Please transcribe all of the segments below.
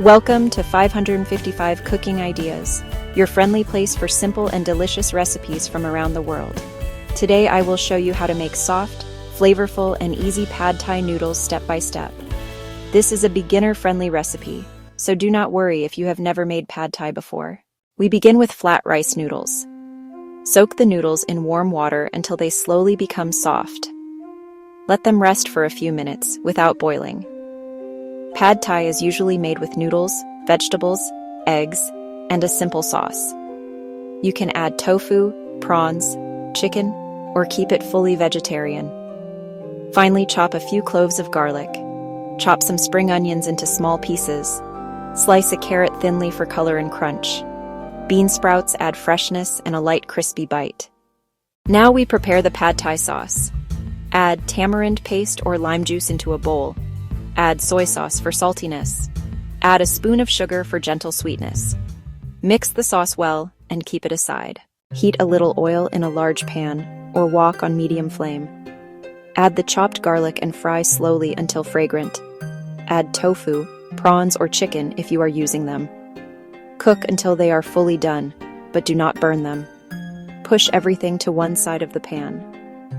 Welcome to 555 Cooking Ideas, your friendly place for simple and delicious recipes from around the world. Today I will show you how to make soft, flavorful, and easy pad thai noodles step by step. This is a beginner-friendly recipe, so do not worry if you have never made pad thai before. We begin with flat rice noodles. Soak the noodles in warm water until they slowly become soft. Let them rest for a few minutes without boiling. Pad thai is usually made with noodles, vegetables, eggs, and a simple sauce. You can add tofu, prawns, chicken, or keep it fully vegetarian. Finally, chop a few cloves of garlic. Chop some spring onions into small pieces. Slice a carrot thinly for color and crunch. Bean sprouts add freshness and a light crispy bite. Now we prepare the pad thai sauce. Add tamarind paste or lime juice into a bowl. Add soy sauce for saltiness. Add a spoon of sugar for gentle sweetness. Mix the sauce well and keep it aside. Heat a little oil in a large pan or wok on medium flame. Add the chopped garlic and fry slowly until fragrant. Add tofu, prawns, or chicken if you are using them. Cook until they are fully done, but do not burn them. Push everything to one side of the pan.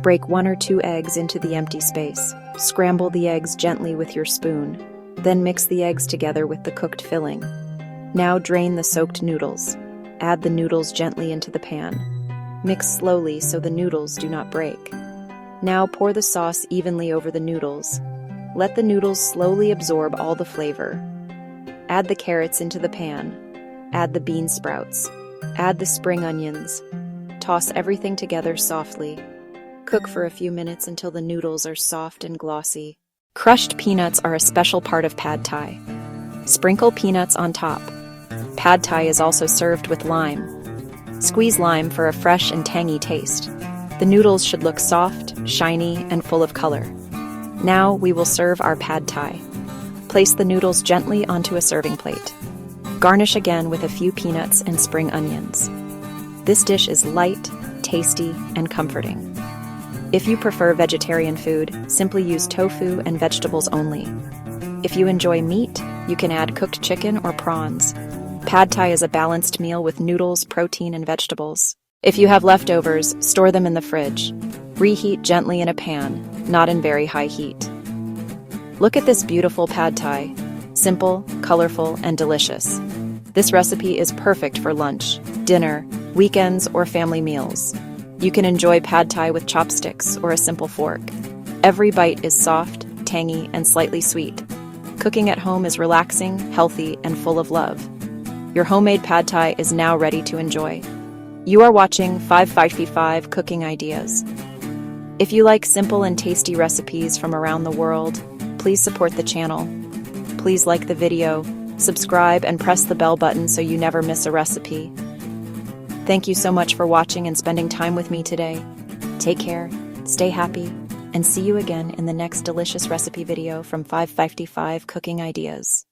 Break 1 or 2 eggs into the empty space. Scramble the eggs gently with your spoon. Then mix the eggs together with the cooked filling. Now drain the soaked noodles. Add the noodles gently into the pan. Mix slowly so the noodles do not break. Now pour the sauce evenly over the noodles. Let the noodles slowly absorb all the flavor. Add the carrots into the pan. Add the bean sprouts. Add the spring onions. Toss everything together softly. Cook for a few minutes until the noodles are soft and glossy. Crushed peanuts are a special part of pad thai. Sprinkle peanuts on top. Pad thai is also served with lime. Squeeze lime for a fresh and tangy taste. The noodles should look soft, shiny, and full of color. Now we will serve our pad thai. Place the noodles gently onto a serving plate. Garnish again with a few peanuts and spring onions. This dish is light, tasty, and comforting. If you prefer vegetarian food, simply use tofu and vegetables only. If you enjoy meat, you can add cooked chicken or prawns. Pad thai is a balanced meal with noodles, protein, and vegetables. If you have leftovers, store them in the fridge. Reheat gently in a pan, not in very high heat. Look at this beautiful pad thai. Simple, colorful, and delicious. This recipe is perfect for lunch, dinner, weekends, or family meals. You can enjoy pad thai with chopsticks or a simple fork. Every bite is soft, tangy, and slightly sweet. Cooking at home is relaxing, healthy, and full of love. Your homemade pad thai is now ready to enjoy. You are watching 555 Cooking Ideas. If you like simple and tasty recipes from around the world, please support the channel. Please like the video, subscribe, and press the bell button so you never miss a recipe. Thank you so much for watching and spending time with me today. Take care, stay happy, and see you again in the next delicious recipe video from 555 Cooking Ideas.